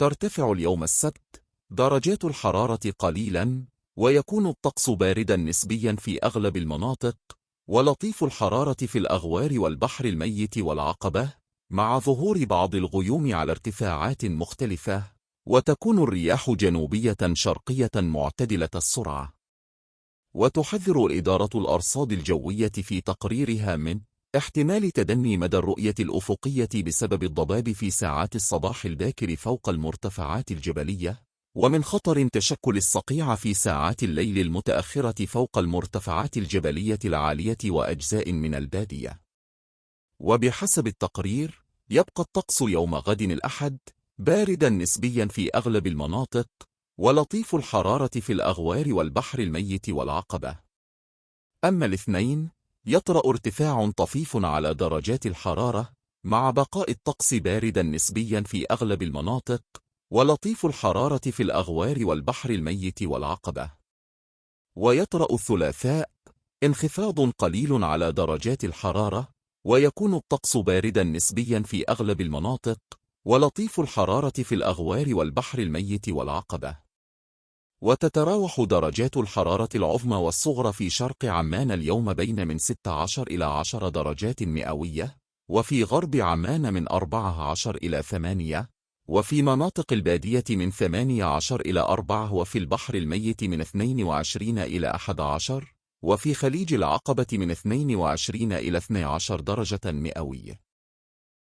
ترتفع اليوم السبت درجات الحرارة قليلا، ويكون الطقس باردا نسبيا في أغلب المناطق، ولطيف الحرارة في الأغوار والبحر الميت والعقبة، مع ظهور بعض الغيوم على ارتفاعات مختلفة، وتكون الرياح جنوبية شرقية معتدلة السرعة. وتحذر إدارة الأرصاد الجوية في تقريرها من احتمال تدني مدى الرؤية الأفقية بسبب الضباب في ساعات الصباح الباكر فوق المرتفعات الجبلية، ومن خطر تشكل الصقيع في ساعات الليل المتأخرة فوق المرتفعات الجبلية العالية وأجزاء من البادية. وبحسب التقرير، يبقى الطقس يوم غد الأحد باردا نسبيا في أغلب المناطق، ولطيف الحرارة في الأغوار والبحر الميت والعقبة. أما الاثنين، يطرأ ارتفاع طفيف على درجات الحرارة، مع بقاء الطقس باردا نسبيا في أغلب المناطق، ولطيف الحرارة في الأغوار والبحر الميت والعقبة. ويطرأ الثلاثاء انخفاض قليل على درجات الحرارة، ويكون الطقس باردا نسبيا في أغلب المناطق، ولطيف الحرارة في الأغوار والبحر الميت والعقبة. وتتراوح درجات الحرارة العظمى والصغرى في شرق عمان اليوم بين من 16 إلى 10 درجات مئوية، وفي غرب عمان من 14 إلى 8، وفي مناطق البادية من 18 إلى 4، وفي البحر الميت من 22 إلى 11، وفي خليج العقبة من 22 إلى 12 درجة مئوية.